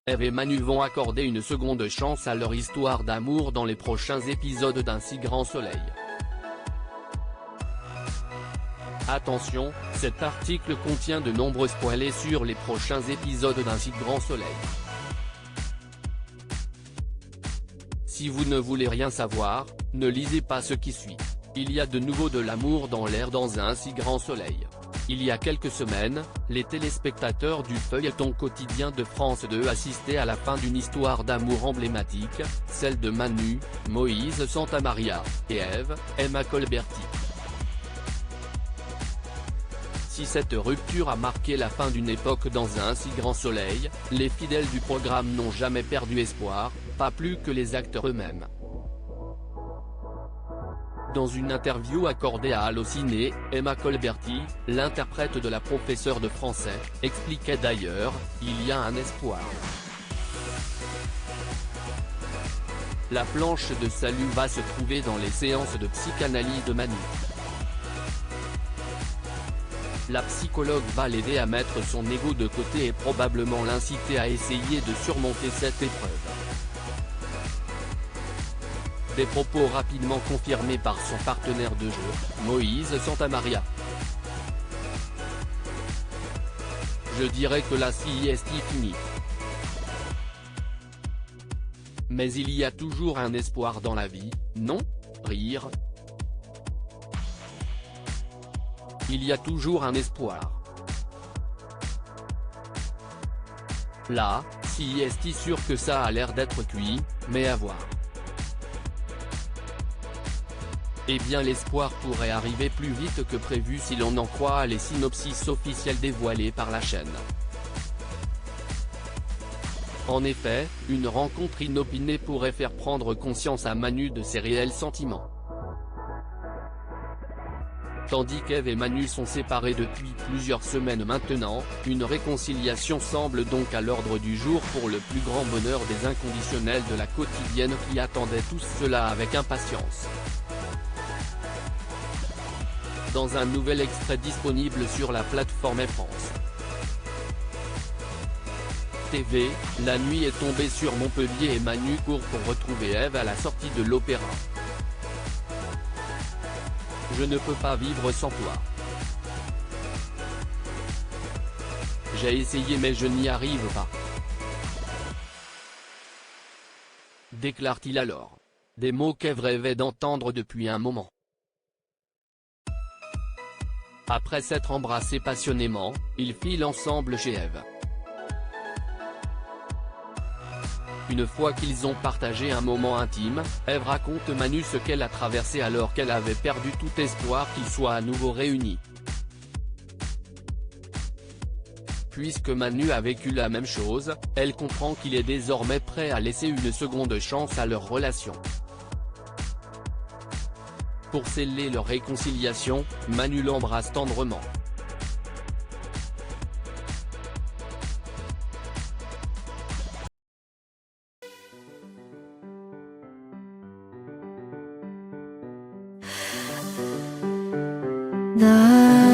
Eve et Manu vont accorder une seconde chance à leur histoire d'amour dans les prochains épisodes d'Un si grand soleil. Attention, cet article contient de nombreux spoilers sur les prochains épisodes d'Un si grand soleil. Si vous ne voulez rien savoir, ne lisez pas ce qui suit. Il y a de nouveau de l'amour dans l'air dans Un si grand soleil. Il y a quelques semaines, les téléspectateurs du feuilleton quotidien de France 2 assistaient à la fin d'une histoire d'amour emblématique, celle de Manu, Moïse Santamaria, et Eve, Emma Colberti. Si cette rupture a marqué la fin d'une époque dans Un si grand soleil, les fidèles du programme n'ont jamais perdu espoir, pas plus que les acteurs eux-mêmes. Dans une interview accordée à Allociné, Emma Colberti, l'interprète de la professeure de français, expliquait d'ailleurs « Il y a un espoir. La planche de salut va se trouver dans les séances de psychanalyse de Manu. La psychologue va l'aider à mettre son ego de côté et probablement l'inciter à essayer de surmonter cette épreuve. » Des propos rapidement confirmés par son partenaire de jeu, Moïse Santamaria. Je dirais que la sieste est finie. Mais il y a toujours un espoir dans la vie, non ? Rire. Il y a toujours un espoir. Là, sieste sûr que ça a l'air d'être cuit, mais à voir. Eh bien l'espoir pourrait arriver plus vite que prévu si l'on en croit les synopsis officiels dévoilés par la chaîne. En effet, une rencontre inopinée pourrait faire prendre conscience à Manu de ses réels sentiments. Tandis qu'Eve et Manu sont séparés depuis plusieurs semaines maintenant, une réconciliation semble donc à l'ordre du jour pour le plus grand bonheur des inconditionnels de la quotidienne qui attendaient tous cela avec impatience. Dans un nouvel extrait disponible sur la plateforme France TV, la nuit est tombée sur Montpellier et Manu court pour retrouver Eve à la sortie de l'opéra. Je ne peux pas vivre sans toi. J'ai essayé mais je n'y arrive pas. Déclare-t-il alors. Des mots qu'Eve rêvait d'entendre depuis un moment. Après s'être embrassés passionnément, ils filent ensemble chez Eve. Une fois qu'ils ont partagé un moment intime, Eve raconte Manu ce qu'elle a traversé alors qu'elle avait perdu tout espoir qu'ils soient à nouveau réunis. Puisque Manu a vécu la même chose, elle comprend qu'il est désormais prêt à laisser une seconde chance à leur relation. Pour sceller leur réconciliation, Manu l'embrasse tendrement. 나